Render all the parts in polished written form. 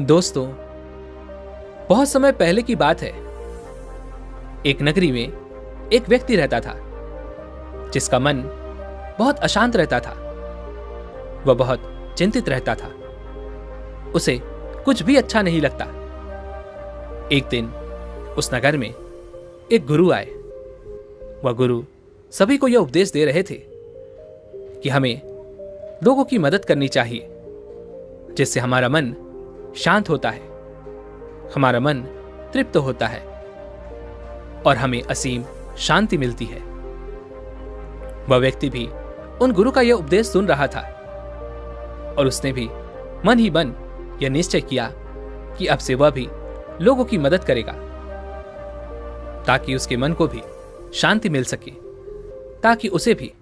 दोस्तों, बहुत समय पहले की बात है। एक नगरी में एक व्यक्ति रहता था जिसका मन बहुत अशांत रहता था। वह बहुत चिंतित रहता था। उसे कुछ भी अच्छा नहीं लगता। एक दिन उस नगर में एक गुरु आए। वह गुरु सभी को यह उपदेश दे रहे थे कि हमें लोगों की मदद करनी चाहिए, जिससे हमारा मन शांत होता है, हमारा मन तृप्त होता है और हमें असीम शांति मिलती है। वह व्यक्ति भी उन गुरु का यह उपदेश सुन रहा था और उसने भी मन ही मन यह निश्चय किया कि अब से वह भी लोगों की मदद करेगा, ताकि उसके मन को भी शांति मिल सके, ताकि उसे भी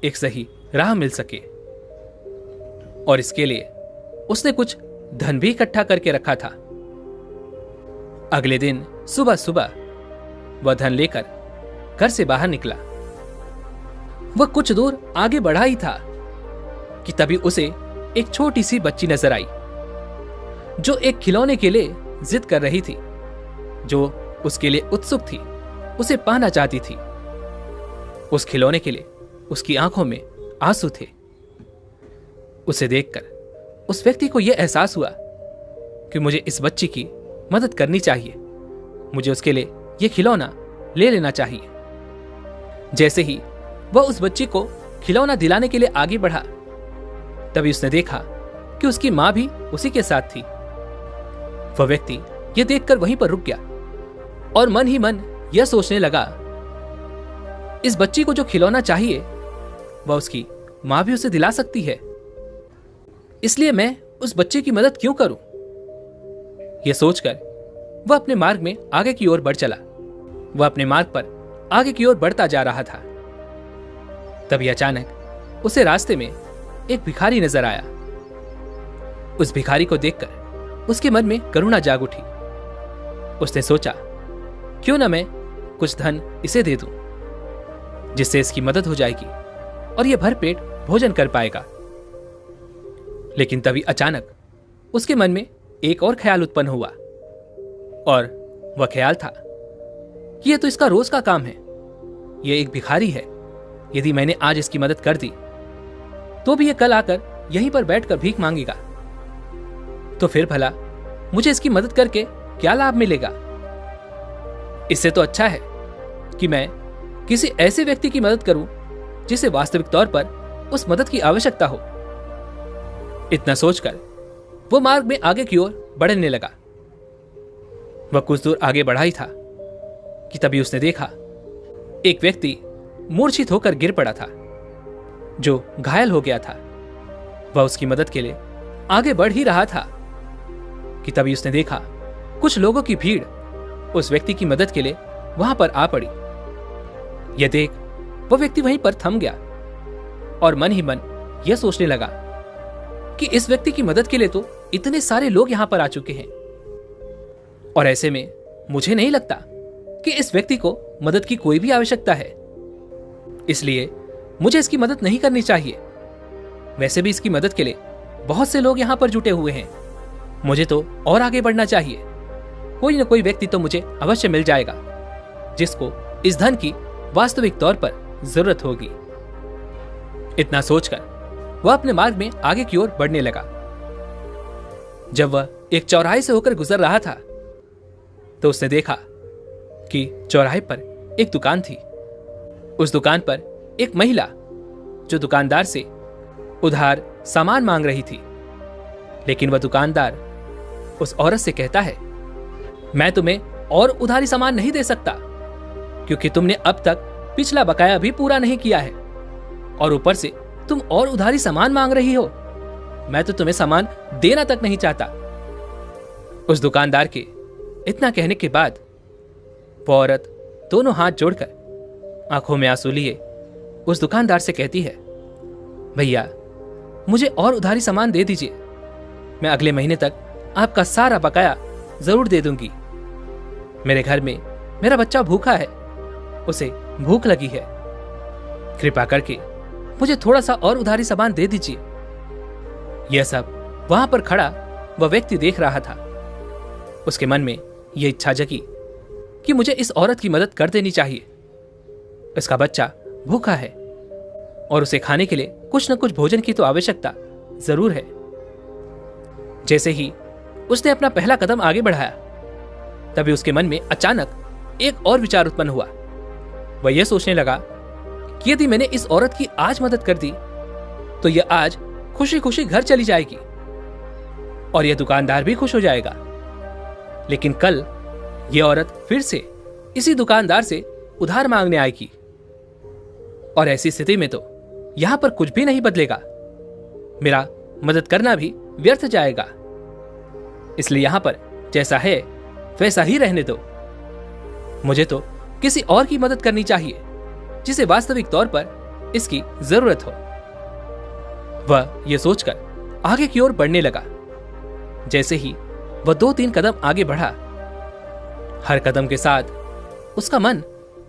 एक सही राह मिल सके। और इसके लिए उसने कुछ धन भी इकट्ठा करके रखा था। अगले दिन सुबह सुबह वह धन लेकर घर से बाहर निकला। वह कुछ दूर आगे बढ़ा ही था कि तभी उसे एक छोटी सी बच्ची नजर आई, जो एक खिलौने के लिए जिद कर रही थी, जो उसके लिए उत्सुक थी, उसे पाना चाहती थी। उस खिलौने के लिए उसकी आंखों में आंसू थे। उसे देखकर उस व्यक्ति को यह एहसास हुआ कि मुझे इस बच्ची की मदद करनी चाहिए, मुझे उसके लिए यह खिलौना ले लेना चाहिए। जैसे ही वह उस बच्ची को खिलौना दिलाने के लिए आगे बढ़ा, तभी उसने देखा कि उसकी मां भी उसी के साथ थी। वह व्यक्ति यह देखकर वहीं पर रुक गया और मन ही मन यह सोचने लगा, इस बच्ची को जो खिलौना चाहिए वह उसकी मां भी उसे दिला सकती है, इसलिए मैं उस बच्चे की मदद क्यों करूं? यह सोचकर वह अपने मार्ग में आगे की ओर बढ़ चला। वह अपने मार्ग पर आगे की ओर बढ़ता जा रहा था। तभी अचानक उसे रास्ते में एक भिखारी नजर आया। उस भिखारी को देखकर उसके मन में करुणा जाग उठी। उसने सोचा, क्यों ना मैं कुछ धन इसे दे दूं, जिससे इसकी मदद हो जाएगी और यह भरपेट भोजन कर पाएगा। लेकिन तभी अचानक उसके मन में एक और ख्याल उत्पन्न हुआ, और वह ख्याल था कि यह तो इसका रोज का काम है। यह एक भिखारी है। यदि मैंने आज इसकी मदद कर दी तो भी यह कल आकर यहीं पर बैठकर भीख मांगेगा, तो फिर भला मुझे इसकी मदद करके क्या लाभ मिलेगा? इससे तो अच्छा है कि मैं किसी ऐसे व्यक्ति की मदद करूं जिसे वास्तविक तौर पर उस मदद की आवश्यकता हो। इतना सोचकर वो मार्ग में आगे की ओर बढ़ने लगा। वह कुछ दूर आगे बढ़ा ही था कि तभी उसने देखा एक व्यक्ति मूर्छित होकर गिर पड़ा था, जो घायल हो गया था। वह उसकी मदद के लिए आगे बढ़ ही रहा था कि तभी उसने देखा कुछ लोगों की भीड़ उस व्यक्ति की मदद के लिए वहां पर आ पड़ी। यह देख वह व्यक्ति वहीं पर थम गया और मन ही मन यह सोचने लगा कि इस व्यक्ति की मदद के लिए तो इतने सारे लोग यहां पर आ चुके हैं, और ऐसे में मुझे नहीं लगता कि इस व्यक्ति को मदद की कोई भी आवश्यकता है, इसलिए मुझे इसकी मदद नहीं करनी चाहिए। वैसे भी इसकी मदद के लिए बहुत से लोग यहां पर जुटे हुए हैं। मुझे तो और आगे बढ़ना चाहिए। कोई ना कोई व्यक्ति तो मुझे अवश्य मिल जाएगा जिसको इस धन की वास्तविक तौर पर जरूरत होगी। इतना सोचकर वह अपने मार्ग में आगे की ओर बढ़ने लगा। जब वह एक चौराहे से होकर गुजर रहा था, तो उसने देखा कि चौराहे पर एक दुकान थी। उस दुकान पर एक महिला, जो दुकानदार से उधार सामान मांग रही थी। लेकिन वह दुकानदार उस औरत से कहता है, मैं तुम्हें और उधारी सामान नहीं दे सकता, क्योंकि तुमने अब तक पिछला बकाया भी पूरा नहीं किया है, और ऊपर से तुम और उधारी सामान मांग रही हो। मैं तो तुम्हें सामान देना तक नहीं चाहता। उस दुकानदार के इतना कहने के बाद वो औरत दोनों हाथ जोड़कर आंखों में आंसू लिए उस दुकानदार से कहती है, भैया मुझे और उधारी सामान दे दीजिए। मैं अगले महीने तक आपका सारा बकाया जरूर दे दूंगी। मेरे घर में मेरा बच्चा भूखा है, उसे भूख लगी है। कृपा करके मुझे थोड़ा सा और उधारी सामान दे दीजिए। यह सब वहां पर खड़ा वह व्यक्ति देख रहा था, उसके मन में यह इच्छा जगी कि मुझे इस औरत की मदद कर देनी चाहिए। इसका बच्चा भूखा है और उसे खाने के लिए कुछ न कुछ भोजन की तो आवश्यकता जरूर है। जैसे ही उसने अपना पहला कदम आगे बढ़ाया, तभी उसके मन में अचानक एक और विचार उत्पन्न हुआ। वह यह सोचने लगा कि यदि मैंने इस औरत की आज मदद कर दी तो यह आज खुशी खुशी घर चली जाएगी और यह दुकानदार भी खुश हो जाएगा। लेकिन कल यह औरत फिर से इसी दुकानदार से उधार मांगने आएगी और ऐसी स्थिति में तो यहां पर कुछ भी नहीं बदलेगा, मेरा मदद करना भी व्यर्थ जाएगा। इसलिए यहां पर जैसा है वैसा ही रहने दो। मुझे तो किसी और की मदद करनी चाहिए जिसे वास्तविक तौर पर इसकी जरूरत हो। वह यह सोचकर आगे की ओर बढ़ने लगा। जैसे ही वह 2-3 कदम आगे बढ़ा, हर कदम के साथ उसका मन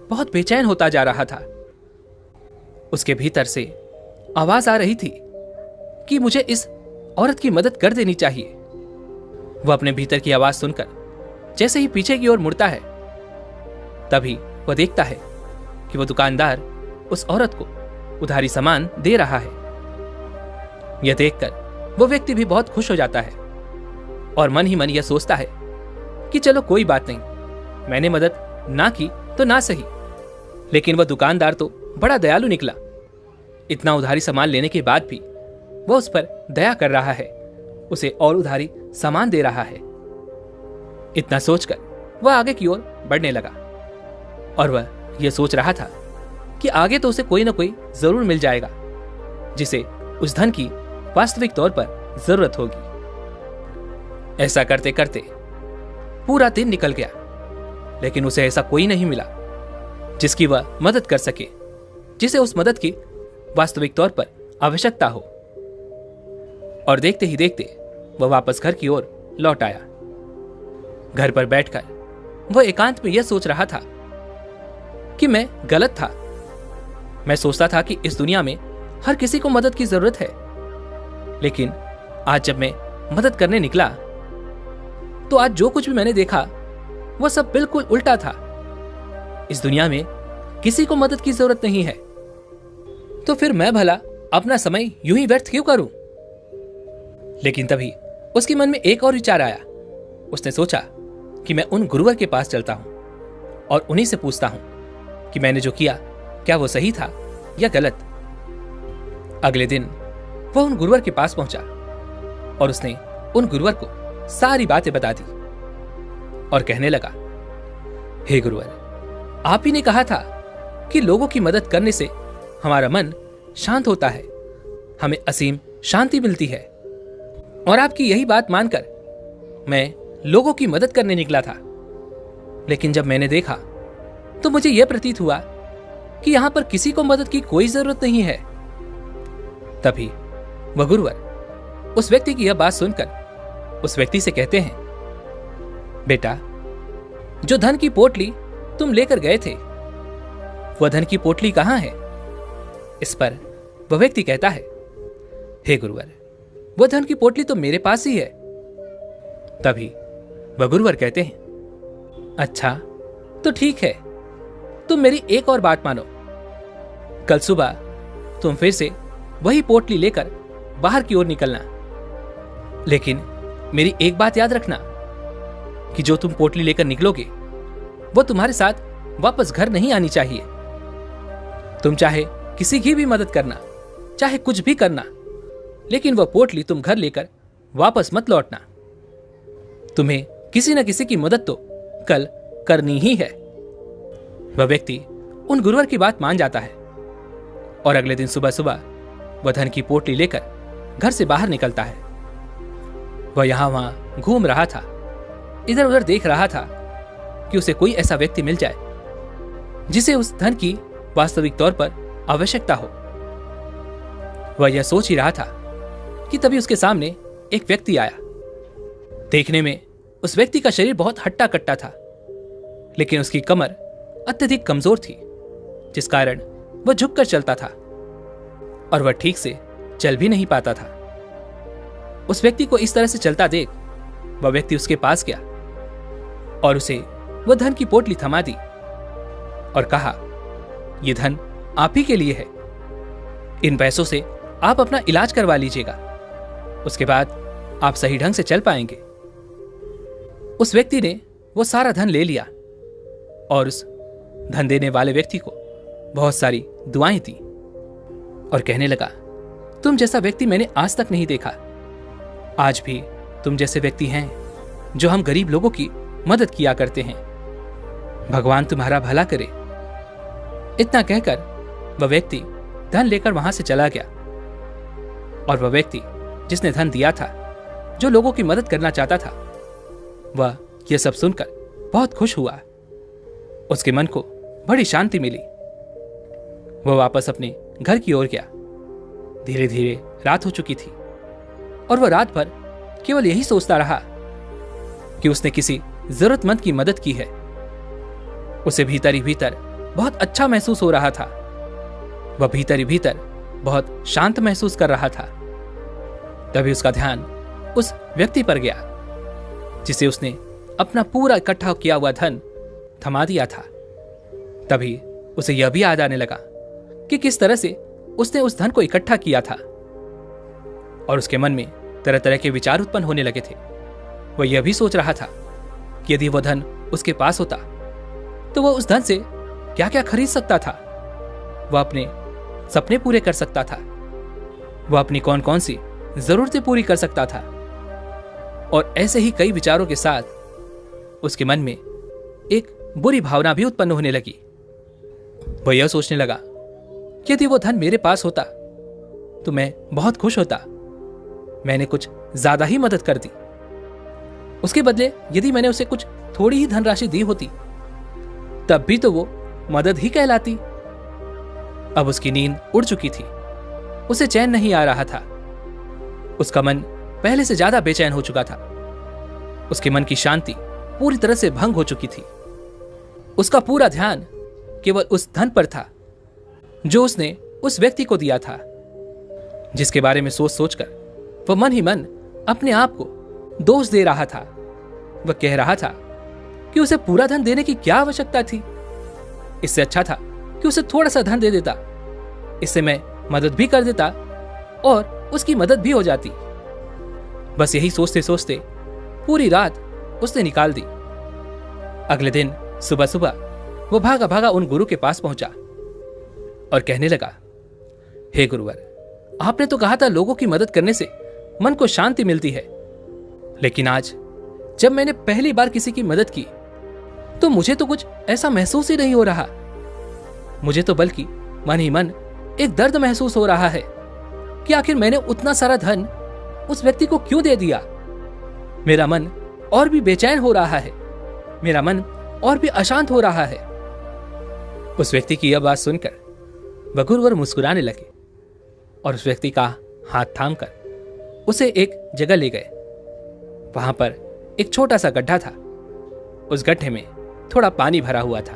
बहुत बेचैन होता जा रहा था। उसके भीतर से आवाज आ रही थी कि मुझे इस औरत की मदद कर देनी चाहिए। वह अपने भीतर की आवाज सुनकर जैसे ही पीछे की ओर मुड़ता है, तभी वह देखता है कि वह दुकानदार उस औरत को उधारी सामान दे रहा है। यह देखकर वह व्यक्ति भी बहुत खुश हो जाता है और मन ही मन यह सोचता है कि चलो कोई बात नहीं, मैंने मदद ना की तो ना सही, लेकिन वह दुकानदार तो बड़ा दयालु निकला। इतना उधारी सामान लेने के बाद भी वह उस पर दया कर रहा है, उसे और उधारी सामान दे रहा है। इतना सोचकर वह आगे की ओर बढ़ने लगा और वह यह सोच रहा था कि आगे तो उसे कोई ना कोई जरूर मिल जाएगा जिसे उस धन की वास्तविक तौर पर जरूरत होगी। ऐसा करते करते पूरा दिन निकल गया, लेकिन उसे ऐसा कोई नहीं मिला जिसकी वह मदद कर सके, जिसे उस मदद की वास्तविक तौर पर आवश्यकता हो। और देखते ही देखते वह वापस घर की ओर लौट आया। घर पर बैठकर वह एकांत में यह सोच रहा था कि मैं गलत था। मैं सोचता था कि इस दुनिया में हर किसी को मदद की जरूरत है, लेकिन आज जब मैं मदद करने निकला तो आज जो कुछ भी मैंने देखा वह सब बिल्कुल उल्टा था। इस दुनिया में किसी को मदद की जरूरत नहीं है, तो फिर मैं भला अपना समय यूं ही व्यर्थ क्यों करूं? लेकिन तभी उसके मन में एक और विचार आया। उसने सोचा कि मैं उन गुरुवर के पास चलता हूं और उन्हीं से पूछता हूं कि मैंने जो किया क्या वो सही था या गलत। अगले दिन वह उन गुरुवर के पास पहुंचा और उसने उन गुरुवर को सारी बातें बता दी और कहने लगा, हे गुरुवर, आप ही ने कहा था कि लोगों की मदद करने से हमारा मन शांत होता है, हमें असीम शांति मिलती है। और आपकी यही बात मानकर मैं लोगों की मदद करने निकला था, लेकिन जब मैंने देखा तो मुझे यह प्रतीत हुआ कि यहां पर किसी को मदद की कोई जरूरत नहीं है। तभी वह गुरुवर उस व्यक्ति की यह बात सुनकर उस व्यक्ति से कहते हैं, बेटा, जो धन की पोटली तुम लेकर गए थे, वह धन की पोटली कहां है? इस पर वह व्यक्ति कहता है, हे गुरुवर, वह धन की पोटली तो मेरे पास ही है। तभी वह गुरुवर कहते हैं, अच्छा तो ठीक है, तुम मेरी एक और बात मानो। कल सुबह तुम फिर से वही पोटली लेकर बाहर की ओर निकलना, लेकिन मेरी एक बात याद रखना कि जो तुम पोटली लेकर निकलोगे वो तुम्हारे साथ वापस घर नहीं आनी चाहिए। तुम चाहे किसी की भी मदद करना, चाहे कुछ भी करना, लेकिन वह पोटली तुम घर लेकर वापस मत लौटना। तुम्हें किसी न किसी की मदद तो कल करनी ही है। वह व्यक्ति उन गुरुवर की बात मान जाता है और अगले दिन सुबह सुबह वह धन की पोटली लेकर घर से बाहर निकलता है। वह यहां वहां घूम रहा था, इधर उधर देख रहा था कि उसे कोई ऐसा व्यक्ति मिल जाए जिसे उस धन की वास्तविक तौर पर आवश्यकता हो। वह यह सोच ही रहा था कि तभी उसके सामने एक व्यक्ति आया। देखने में उस व्यक्ति का शरीर बहुत हट्टा कट्टा था, लेकिन उसकी कमर अत्यधिक कमजोर थी, जिस कारण वह झुककर चलता था और वह ठीक से चल भी नहीं पाता था। उस व्यक्ति को इस तरह से चलता देख वह व्यक्ति उसके पास गया और उसे वह धन की पोटली थमा दी और कहा, यह धन आप ही के लिए है, इन पैसों से आप अपना इलाज करवा लीजिएगा, उसके बाद आप सही ढंग से चल पाएंगे। उस व्यक्ति ने वो सारा धन ले लिया और उस धन देने वाले व्यक्ति को बहुत सारी दुआएं दी और कहने लगा, तुम जैसा व्यक्ति मैंने आज तक नहीं देखा। आज भी तुम जैसे व्यक्ति हैं जो हम गरीब लोगों की मदद किया करते हैं। भगवान तुम्हारा भला करे। इतना कहकर वह व्यक्ति धन लेकर वहां से चला गया और वह व्यक्ति जिसने धन दिया था, जो लोगों की मदद करना चाहता था, वह यह सब सुनकर बहुत खुश हुआ। उसके मन को बड़ी शांति मिली। वह वापस अपने घर की ओर गया। धीरे धीरे रात हो चुकी थी और वह रात भर केवल यही सोचता रहा कि उसने किसी जरूरतमंद की मदद की है। उसे भीतर ही भीतर बहुत अच्छा महसूस हो रहा था। वह भीतर ही भीतर बहुत शांत महसूस कर रहा था। तभी उसका ध्यान उस व्यक्ति पर गया जिसे उसने अपना पूरा इकट्ठा किया हुआ धन थमा दिया था। तभी उसे यह भी याद आने लगा कि किस तरह से उसने उस धन को इकट्ठा किया था और उसके मन में तरह तरह के विचार उत्पन्न होने लगे थे। वह यह भी सोच रहा था कि यदि वह धन उसके पास होता तो वह उस धन से क्या क्या खरीद सकता था। वह अपने सपने पूरे कर सकता था, वह अपनी कौन कौन सी जरूरतें पूरी कर सकता था। और ऐसे ही कई विचारों के साथ उसके मन में एक बुरी भावना भी उत्पन्न होने लगी। वह यह सोचने लगा कि यदि वो धन मेरे पास होता तो मैं बहुत खुश होता। मैंने कुछ ज्यादा ही मदद कर दी। उसके बदले यदि मैंने उसे कुछ थोड़ी ही धनराशि दी होती तब भी तो वो मदद ही कहलाती। अब उसकी नींद उड़ चुकी थी। उसे चैन नहीं आ रहा था। उसका मन पहले से ज्यादा बेचैन हो चुका था। उसके मन की शांति पूरी तरह से भंग हो चुकी थी। उसका पूरा ध्यान केवल उस धन पर था जो उसने उस व्यक्ति को दिया था, जिसके बारे में सोच सोचकर वह मन ही मन अपने आप को दोष दे रहा था। वह कह रहा था कि उसे पूरा धन देने की क्या आवश्यकता थी। इससे अच्छा था कि उसे थोड़ा सा धन दे देता। इससे मैं मदद भी कर देता और उसकी मदद भी हो जाती। बस यही सोचते सोचते पूरी रात उसने निकाल दी। अगले दिन सुबह सुबह वो भागा भागा उन गुरु के पास पहुंचा और कहने लगा, हे गुरुवर, आपने तो कहा था लोगों की मदद करने से मन को शांति मिलती है, लेकिन आज जब मैंने पहली बार किसी की मदद की तो मुझे तो कुछ ऐसा महसूस ही नहीं हो रहा। मुझे तो बल्कि मन ही मन एक दर्द महसूस हो रहा है कि आखिर मैंने उतना सारा धन उस व्यक्ति को क्यों दे दिया। मेरा मन और भी बेचैन हो रहा है। मेरा मन और भी अशांत हो रहा है। उस व्यक्ति की यह बात सुनकर वह गुरुवर मुस्कुराने लगे और उस व्यक्ति का हाथ थामकर उसे एक जगह ले गए। वहां पर एक छोटा सा गड्ढा था। उस गड्ढे में थोड़ा पानी भरा हुआ था।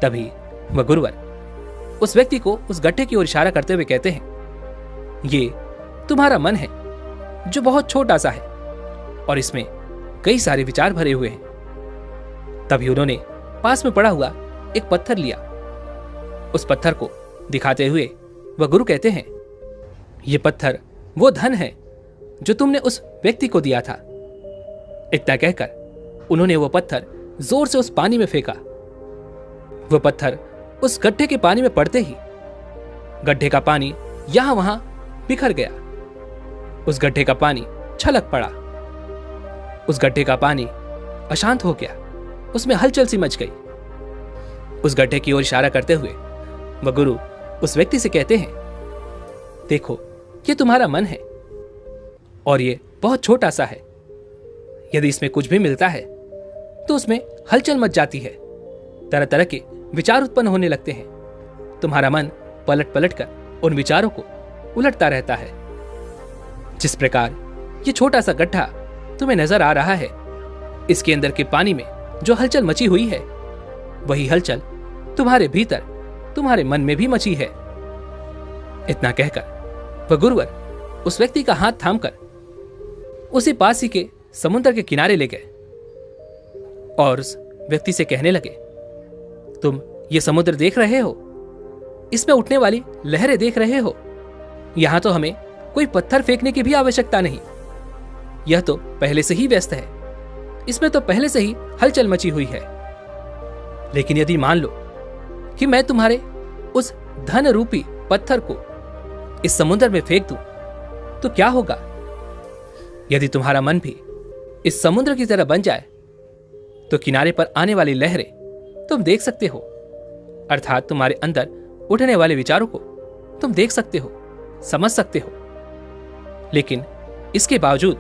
तभी वह गुरुवर उस व्यक्ति को उस गड्ढे की ओर इशारा करते हुए कहते हैं, ये तुम्हारा मन है जो बहुत छोटा सा है और इसमें कई सारे विचार भरे हुए हैं। तभी उन्होंने पास में पड़ा हुआ एक पत्थर लिया। उस पत्थर को दिखाते हुए वह गुरु कहते हैं, यह पत्थर वो धन है जो तुमने उस व्यक्ति को दिया था। इतना कहकर उन्होंने वो पत्थर जोर से उस पानी में फेंका। वह पत्थर उस गड्ढे के पानी में पड़ते ही गड्ढे का पानी यहां वहां बिखर गया। उस गड्ढे का पानी छलक पड़ा। उस गड्ढे का पानी अशांत हो गया। उसमें हलचल सी मच गई। उस गड्ढे की ओर इशारा करते हुए वह गुरु उस व्यक्ति से कहते हैं, देखो, ये तुम्हारा मन है और ये बहुत छोटा सा है। यदि इसमें कुछ भी मिलता है तो उसमें हलचल मच जाती है। तरह तरह के विचार उत्पन्न होने लगते हैं। तुम्हारा मन पलट पलट कर उन विचारों को उलटता रहता है। जिस प्रकार ये छोटा सा गड्ढा तुम्हें नजर आ रहा है, इसके अंदर के पानी में जो हलचल मची हुई है, वही हलचल तुम्हारे भीतर, तुम्हारे मन में भी मची है। इतना कहकर वह गुरुवर उस व्यक्ति का हाथ थामकर उसी पास ही के समुद्र के किनारे ले गए और उस व्यक्ति से कहने लगे, तुम ये समुद्र देख रहे हो? इसमें उठने वाली लहरें देख रहे हो? यहां तो हमें कोई पत्थर फेंकने की भी आवश्यकता नहीं। यह तो पहले से ही व्यस्त है, इसमें तो पहले से ही हलचल मची हुई है। लेकिन यदि मान लो कि मैं तुम्हारे उस धन रूपी पत्थर को इस समुद्र में फेंक दूं, तो क्या होगा? यदि तुम्हारा मन भी इस समुद्र की तरह बन जाए तो किनारे पर आने वाली लहरें तुम देख सकते हो, अर्थात तुम्हारे अंदर उठने वाले विचारों को तुम देख सकते हो, समझ सकते हो। लेकिन इसके बावजूद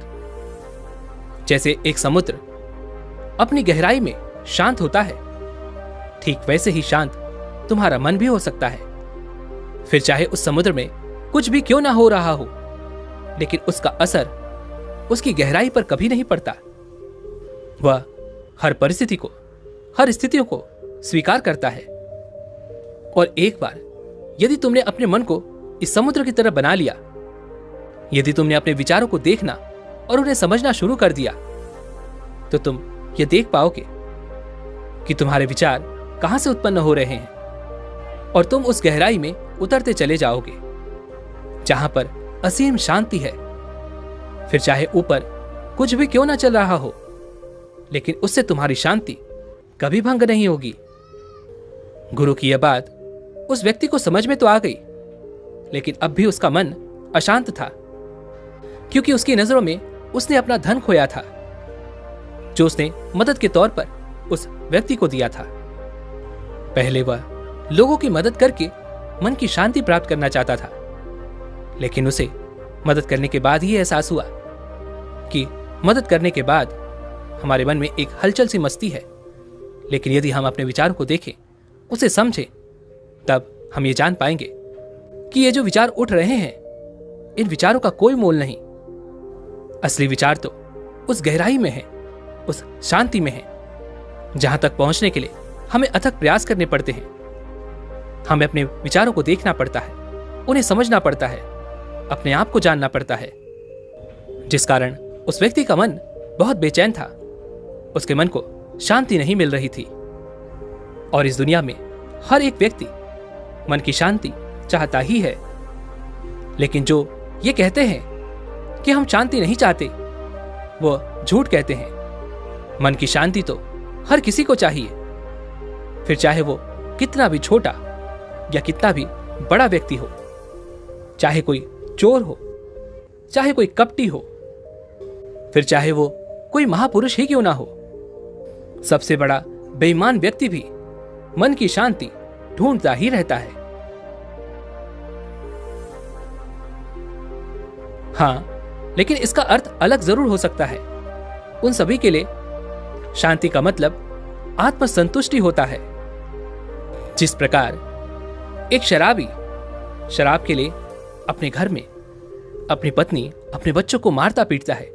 जैसे एक समुद्र अपनी गहराई में शांत होता है, ठीक वैसे ही शांत तुम्हारा मन भी हो सकता है। फिर चाहे उस समुद्र में कुछ भी क्यों ना हो रहा हो, लेकिन उसका असर उसकी गहराई पर कभी नहीं पड़ता। वह हर परिस्थिति को, हर स्थितियों को स्वीकार करता है। और एक बार यदि तुमने अपने मन को इस समुद्र की तरह बना लिया, यदि तुमने अपने विचारों को देखना और उन्हें समझना शुरू कर दिया, तो तुम ये देख पाओगे कि तुम्हारे विचार कहां से उत्पन्न हो रहे हैं, और तुम उस गहराई में उतरते चले जाओगे जहां पर असीम शांति है। फिर चाहे ऊपर कुछ भी क्यों ना चल रहा हो, लेकिन उससे तुम्हारी शांति कभी भंग नहीं होगी। गुरु की यह बात उस व्यक्ति को समझ में तो आ गई, लेकिन अब भी उसका मन अशांत था, क्योंकि उसकी नजरों में उसने अपना धन खोया था जो उसने मदद के तौर पर उस व्यक्ति को दिया था। पहले वह लोगों की मदद करके मन की शांति प्राप्त करना चाहता था, लेकिन उसे मदद करने के बाद ही एहसास हुआ कि मदद करने के बाद हमारे मन में एक हलचल सी मस्ती है, लेकिन यदि हम अपने विचारों को देखें, उसे समझें, तब हम ये जान पाएंगे कि ये जो विचार उठ रहे हैं, इन विचारों का कोई मोल नहीं। असली विचार तो उस गहराई में है, उस शांति में है, जहां तक पहुंचने के लिए हमें अथक प्रयास करने पड़ते हैं। हमें अपने विचारों को देखना पड़ता है, उन्हें समझना पड़ता है, अपने आप को जानना पड़ता है। जिस कारण उस व्यक्ति का मन बहुत बेचैन था, उसके मन को शांति नहीं मिल रही थी। और इस दुनिया में हर एक व्यक्ति मन की शांति चाहता ही है, लेकिन जो ये कहते हैं कि हम शांति नहीं चाहते, वो झूठ कहते हैं। मन की शांति तो हर किसी को चाहिए, फिर चाहे वो कितना भी छोटा या कितना भी बड़ा व्यक्ति हो, चाहे कोई चोर हो, चाहे कोई कपटी हो, फिर चाहे वो कोई महापुरुष ही क्यों ना हो। सबसे बड़ा बेईमान व्यक्ति भी मन की शांति ढूंढता ही रहता है। हां, लेकिन इसका अर्थ अलग जरूर हो सकता है। उन सभी के लिए शांति का मतलब आत्मसंतुष्टि होता है। जिस प्रकार एक शराबी शराब के लिए अपने घर में अपनी पत्नी, अपने बच्चों को मारता पीटता है,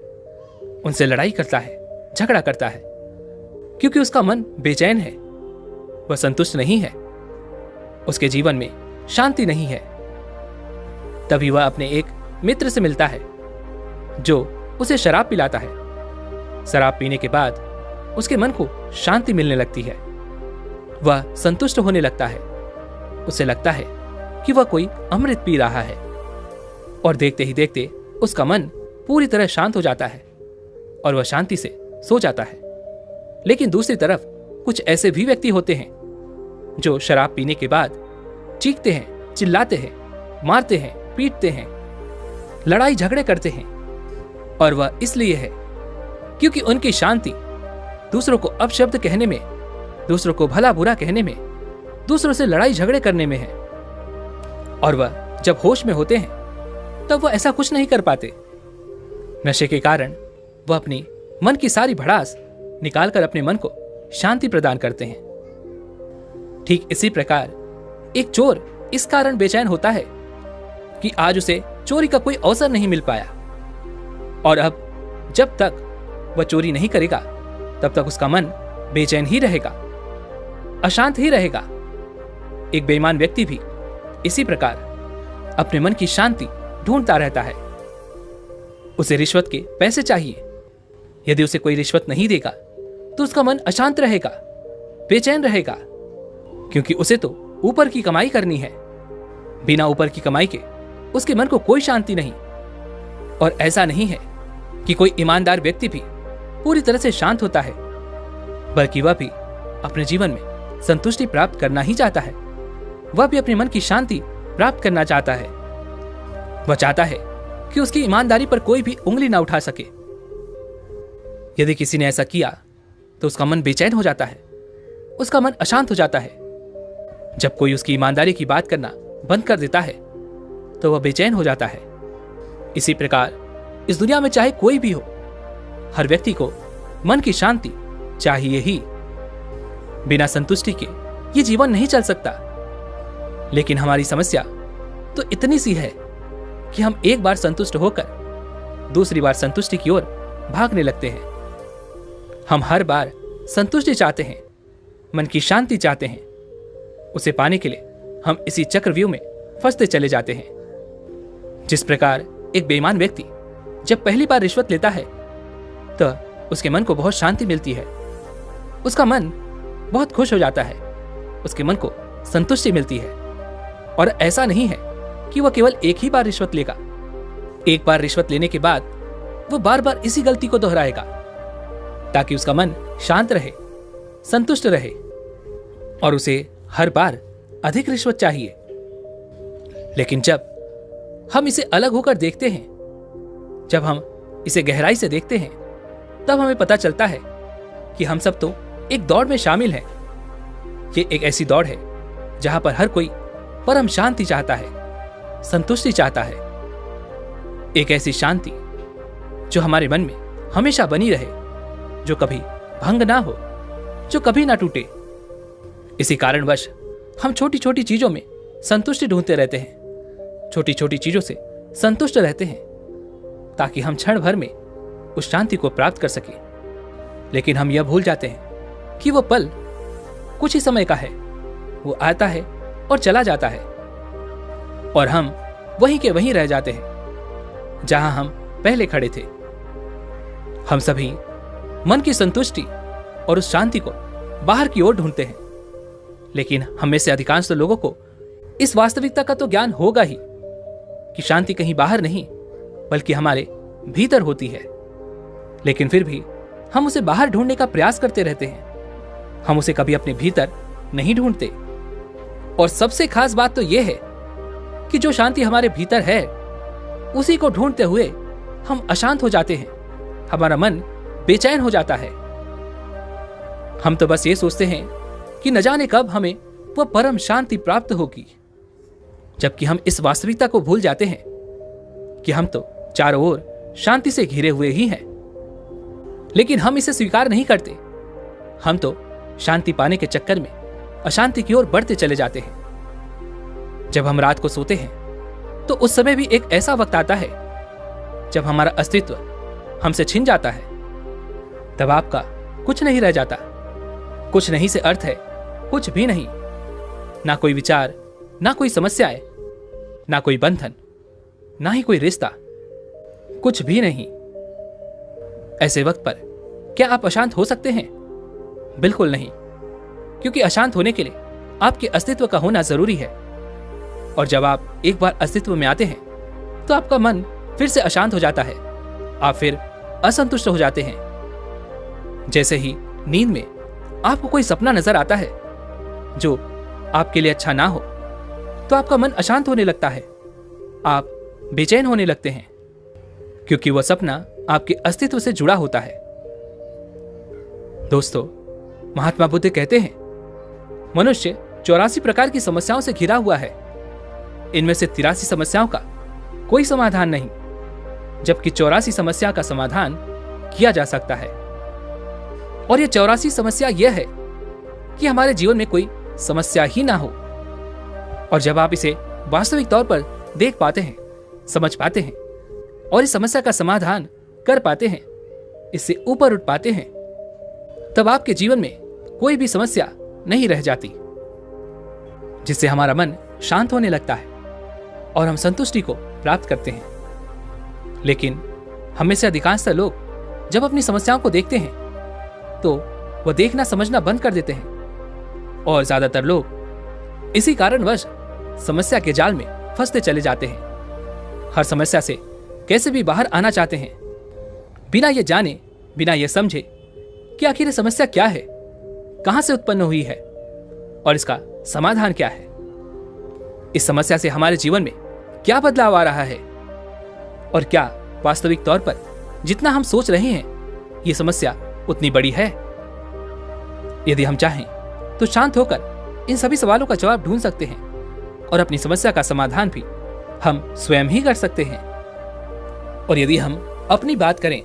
उनसे लड़ाई करता है, झगड़ा करता है, क्योंकि उसका मन बेचैन है, वह संतुष्ट नहीं है, उसके जीवन में शांति नहीं है। तभी वह अपने एक मित्र से मिलता है जो उसे शराब पिलाता है। शराब पीने के बाद उसके मन को शांति मिलने लगती है, वह संतुष्ट होने लगता है। उसे लगता है कि वह कोई अमृत पी रहा है, और देखते ही देखते उसका मन पूरी तरह शांत हो जाता है और वह शांति से सो जाता है। लेकिन दूसरी तरफ कुछ ऐसे भी व्यक्ति होते हैं जो शराब पीने के बाद चीखते हैं, चिल्लाते हैं, मारते हैं, पीटते हैं, लड़ाई झगड़े करते हैं, और वह इसलिए है क्योंकि उनकी शांति दूसरों को अपशब्द कहने में, दूसरों को भला बुरा कहने में, दूसरों से लड़ाई झगड़े करने में है। और वह जब होश में होते हैं तब वह ऐसा कुछ नहीं कर पाते। नशे के कारण वह अपनी मन की सारी भड़ास निकालकर अपने मन को शांति प्रदान करते हैं। ठीक इसी प्रकार एक चोर इस कारण बेचैन होता है कि आज उसे चोरी का कोई अवसर नहीं मिल पाया, और अब जब तक वह चोरी नहीं करेगा तब तक उसका मन बेचैन ही रहेगा, अशांत ही रहेगा। एक बेईमान व्यक्ति भी इसी प्रकार अपने मन की शांति ढूंढता रहता है। उसे रिश्वत के पैसे चाहिए। यदि उसे कोई रिश्वत नहीं देगा तो उसका मन अशांत रहेगा, बेचैन रहेगा, क्योंकि उसे तो ऊपर की कमाई करनी है। बिना ऊपर की कमाई के उसके मन को कोई शांति नहीं। और ऐसा नहीं है कि कोई ईमानदार व्यक्ति भी पूरी तरह से शांत होता है, बल्कि वह भी अपने जीवन में संतुष्टि प्राप्त करना ही चाहता है। वह भी अपने मन की शांति प्राप्त करना चाहता है। वह चाहता है कि उसकी ईमानदारी पर कोई भी उंगली ना उठा सके। यदि किसी ने ऐसा किया तो उसका मन बेचैन हो जाता है, उसका मन अशांत हो जाता है। जब कोई उसकी ईमानदारी की बात करना बंद कर देता है तो वह बेचैन हो जाता है। इसी प्रकार इस दुनिया में चाहे कोई भी हो, हर व्यक्ति को मन की शांति चाहिए ही। बिना संतुष्टि के ये जीवन नहीं चल सकता। लेकिन हमारी समस्या तो इतनी सी है कि हम एक बार संतुष्ट होकर दूसरी बार संतुष्टि की ओर भागने लगते हैं। हम हर बार संतुष्टि चाहते हैं, मन की शांति चाहते हैं। उसे पाने के लिए हम इसी चक्रव्यूह में फंसते चले जाते हैं। जिस प्रकार एक बेईमान व्यक्ति जब पहली बार रिश्वत लेता है तो उसके मन को बहुत शांति मिलती है, उसका मन बहुत खुश हो जाता है, उसके मन को संतुष्टि मिलती है। और ऐसा नहीं है कि वह केवल एक ही बार रिश्वत लेगा। एक बार रिश्वत लेने के बाद वह बार बार इसी गलती को दोहराएगा ताकि उसका मन शांत रहे, संतुष्ट रहे, और उसे हर बार अधिक रिश्वत चाहिए। लेकिन जब हम इसे अलग होकर देखते हैं, जब हम इसे गहराई से देखते हैं, तब हमें पता चलता है कि हम सब तो एक दौड़ में शामिल हैं। ये एक ऐसी दौड़ है जहां पर हर कोई परम शांति चाहता है, संतुष्टि चाहता है। एक ऐसी शांति जो हमारे मन में हमेशा बनी रहे, जो कभी भंग ना हो, जो कभी ना टूटे। इसी कारणवश हम छोटी छोटी चीजों में संतुष्टि ढूंढते रहते हैं, छोटी छोटी चीजों से संतुष्ट रहते हैं ताकि हम क्षण भर में उस शांति को प्राप्त कर सकें। लेकिन हम यह भूल जाते हैं कि वह पल कुछ ही समय का है। वो आता है और चला जाता है, और हम वहीं के वहीं रह जाते हैं जहां हम पहले खड़े थे। हम सभी मन की संतुष्टि और उस शांति को बाहर की ओर ढूंढते हैं, लेकिन हम में से अधिकांश लोगों को इस वास्तविकता का तो ज्ञान होगा ही कि शांति कहीं बाहर नहीं बल्कि हमारे भीतर होती है। लेकिन फिर भी हम उसे बाहर ढूंढने का प्रयास करते रहते हैं। हम उसे कभी अपने भीतर नहीं ढूंढते। और सबसे खास बात तो यह है कि जो शांति हमारे भीतर है उसी को ढूंढते हुए हम अशांत हो जाते हैं, हमारा मन बेचैन हो जाता है। हम तो बस ये सोचते हैं कि न जाने कब हमें वह परम शांति प्राप्त होगी, जबकि हम इस वास्तविकता को भूल जाते हैं कि हम तो चारों ओर शांति से घिरे हुए ही हैं। लेकिन हम इसे स्वीकार नहीं करते। हम तो शांति पाने के चक्कर में अशांति की ओर बढ़ते चले जाते हैं। जब हम रात को सोते हैं तो उस समय भी एक ऐसा वक्त आता है जब हमारा अस्तित्व हमसे छिन जाता है। तब आपका कुछ नहीं रह जाता। कुछ नहीं से अर्थ है कुछ भी नहीं। ना कोई विचार, ना कोई समस्याएं, ना कोई बंधन, ना ही कोई रिश्ता, कुछ भी नहीं। ऐसे वक्त पर क्या आप अशांत हो सकते हैं? बिल्कुल नहीं, क्योंकि अशांत होने के लिए आपके अस्तित्व का होना जरूरी है। और जब आप एक बार अस्तित्व में आते हैं तो आपका मन फिर से अशांत हो जाता है। आप फिर असंतुष्ट हो जाते हैं। जैसे ही नींद में आपको कोई सपना नजर आता है जो आपके लिए अच्छा ना हो, तो आपका मन अशांत होने लगता है। आप बेचैन होने लगते हैं, क्योंकि वह सपना आपके अस्तित्व से जुड़ा होता है। दोस्तों, महात्मा बुद्ध कहते हैं, मनुष्य 84 प्रकार की समस्याओं से घिरा हुआ है। इनमें से 83 समस्याओं का कोई समाधान नहीं, जबकि 84 समस्या का समाधान किया जा सकता है। और यह 84 समस्या यह है कि हमारे जीवन में कोई समस्या ही ना हो। और जब आप इसे वास्तविक तौर पर देख पाते हैं, समझ पाते हैं और इस समस्या का समाधान कर पाते हैं, इससे ऊपर उठ पाते हैं, तब आपके जीवन में कोई भी समस्या नहीं रह जाती, जिससे हमारा मन शांत होने लगता है और हम संतुष्टि को प्राप्त करते हैं। लेकिन हम में से अधिकांशतः लोग जब अपनी समस्याओं को देखते हैं तो वह देखना समझना बंद कर देते हैं और ज्यादातर लोग इसी कारणवश समस्या के जाल में फंसते चले जाते हैं। हर समस्या से कैसे भी बाहर आना चाहते हैं, बिना ये जाने, बिना ये समझे कि आखिर ये समस्या क्या है, कहां से उत्पन्न हुई है और इसका समाधान क्या है। इस समस्या से हमारे जीवन में क्या बदलाव आ रहा है और क्या वास्तविक तौर पर जितना हम सोच रहे हैं ये समस्या उतनी बड़ी है। यदि हम चाहें तो शांत होकर इन सभी सवालों का जवाब ढूंढ सकते हैं और अपनी समस्या का समाधान भी हम स्वयं ही कर सकते हैं। और यदि हम अपनी बात करें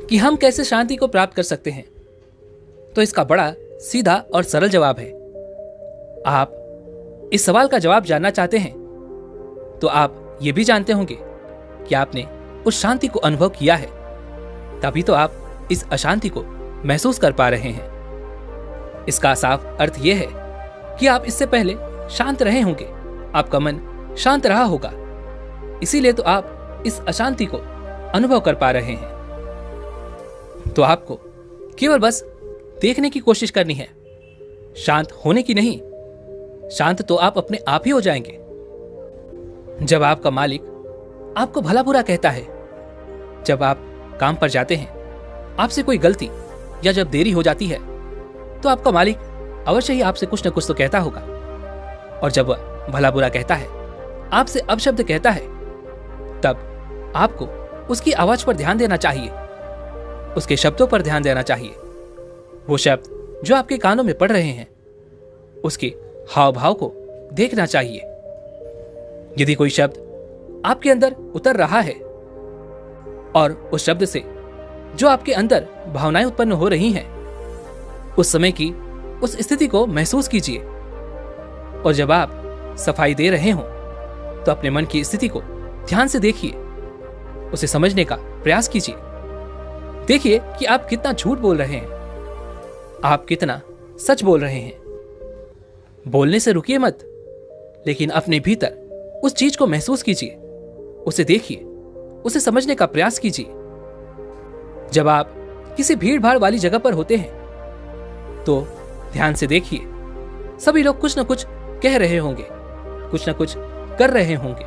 कि हम कैसे शांति को प्राप्त कर सकते हैं, तो इसका बड़ा सीधा और सरल जवाब है। आप इस सवाल का जवाब जानना चाहते हैं तो आप ये भी जानते होंगे कि आपने उस शांति को अनुभव किया है, तभी तो आप इस अशांति को महसूस कर पा रहे हैं। इसका साफ अर्थ यह है कि आप इससे पहले शांत रहे होंगे, आपका मन शांत रहा होगा, इसीलिए तो आप इस अशांति को अनुभव कर पा रहे हैं। तो आपको केवल बस देखने की कोशिश करनी है, शांत होने की नहीं। शांत तो आप अपने आप ही हो जाएंगे। जब आपका मालिक आपको भला बुरा कहता है, जब आप काम पर जाते हैं, आपसे कोई गलती या जब देरी हो जाती है, तो आपका मालिक अवश्य ही आपसे कुछ न कुछ तो कहता होगा। और जब वह भला बुरा कहता है, आपसे अपशब्द कहता है, तब आपको उसकी आवाज पर ध्यान देना चाहिए, उसके शब्दों पर ध्यान देना चाहिए। वो शब्द जो आपके कानों में पड़ रहे हैं, उसके हाव भाव को देखना चाहिए। यदि कोई शब्द आपके अंदर उतर रहा है और उस शब्द से जो आपके अंदर भावनाएं उत्पन्न हो रही हैं, उस समय की उस स्थिति को महसूस कीजिए। और जब आप सफाई दे रहे हो तो अपने मन की स्थिति को ध्यान से देखिए, उसे समझने का प्रयास कीजिए। देखिए कि आप कितना झूठ बोल रहे हैं, आप कितना सच बोल रहे हैं। बोलने से रुकिए मत, लेकिन अपने भीतर उस चीज को महसूस कीजिए, उसे देखिए, उसे समझने का प्रयास कीजिए। जब आप किसी भीड़ भाड़ वाली जगह पर होते हैं तो ध्यान से देखिए, सभी लोग कुछ न कुछ कह रहे होंगे, कुछ न कुछ कर रहे होंगे,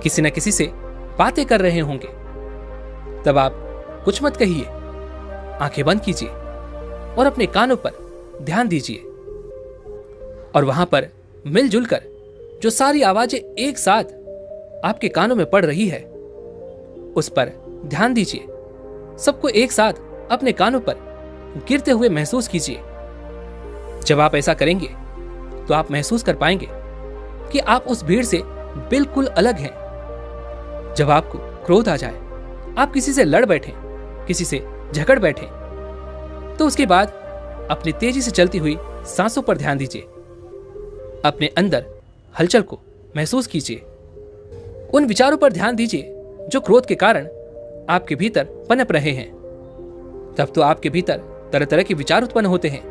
किसी न किसी से बातें कर रहे होंगे। तब आप कुछ मत कहिए, आंखें बंद कीजिए और अपने कानों पर ध्यान दीजिए। और वहां पर मिलजुल कर जो सारी आवाजें एक साथ आपके कानों में पड़ रही है, उस पर ध्यान दीजिए। सबको एक साथ अपने कानों पर गिरते हुए महसूस कीजिए। जब आप ऐसा करेंगे तो आप महसूस कर पाएंगे कि आप उस भीड़ से बिल्कुल अलग हैं। जब आपको क्रोध आ जाए, आप किसी से लड़ बैठें, किसी से झगड़ बैठें, तो उसके बाद अपनी तेजी से चलती हुई सांसों पर ध्यान दीजिए। अपने अंदर हलचल को महसूस कीजिए। उन विचारों पर ध्यान दीजिए जो क्रोध के कारण आपके भीतर पनप रहे हैं। तब तो आपके भीतर तरह तरह के विचार उत्पन्न होते हैं।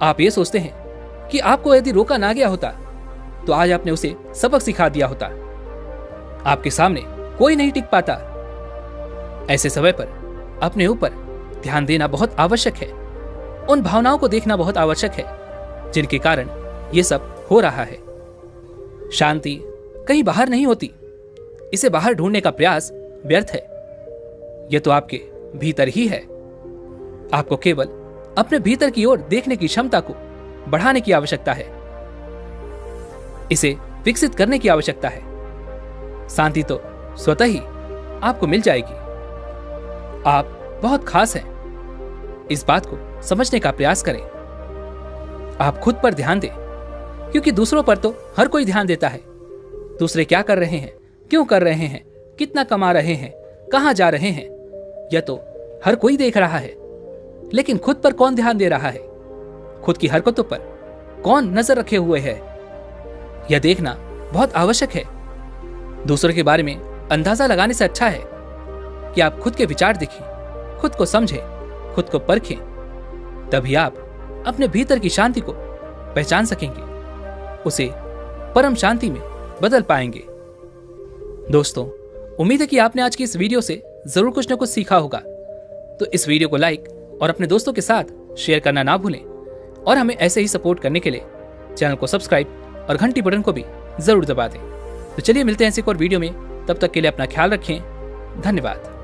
आप ये सोचते हैं कि आपको यदि रोका ना गया होता तो आज आपने उसे सबक सिखा दिया होता। आपके सामने कोई नहीं टिक पाता। ऐसे समय पर अपने ऊपर ध्यान देना बहुत आवश्यक है। उन भावनाओं को देखना बहुत आवश्यक है जिनके कारण यह सब हो रहा है। शांति कहीं बाहर नहीं होती, इसे बाहर ढूंढने का प्रयास व्यर्थ है। यह तो आपके भीतर ही है। आपको केवल अपने भीतर की ओर देखने की क्षमता को बढ़ाने की आवश्यकता है, इसे विकसित करने की आवश्यकता है। शांति तो स्वतः ही आपको मिल जाएगी। आप बहुत खास हैं, इस बात को समझने का प्रयास करें। आप खुद पर ध्यान दें, क्योंकि दूसरों पर तो हर कोई ध्यान देता है। दूसरे क्या कर रहे हैं, क्यों कर रहे हैं, कितना कमा रहे हैं, कहां जा रहे हैं, यह तो हर कोई देख रहा है। लेकिन खुद पर कौन ध्यान दे रहा है? खुद की हरकतों पर कौन नजर रखे हुए है? यह देखना बहुत आवश्यक है। दूसरों के बारे में अंदाजा लगाने से अच्छा है कि आप खुद के विचार देखें, खुद को समझें, खुद को परखें। तभी आप अपने भीतर की शांति को पहचान सकेंगे, उसे परम शांति में बदल पाएंगे। दोस्तों, उम्मीद है कि आपने आज की इस वीडियो से जरूर कुछ ना कुछ सीखा होगा। तो इस वीडियो को लाइक और अपने दोस्तों के साथ शेयर करना ना भूलें और हमें ऐसे ही सपोर्ट करने के लिए चैनल को सब्सक्राइब और घंटी बटन को भी जरूर दबा दें। तो चलिए मिलते हैं ऐसे एक और वीडियो में, तब तक के लिए अपना ख्याल रखें। धन्यवाद।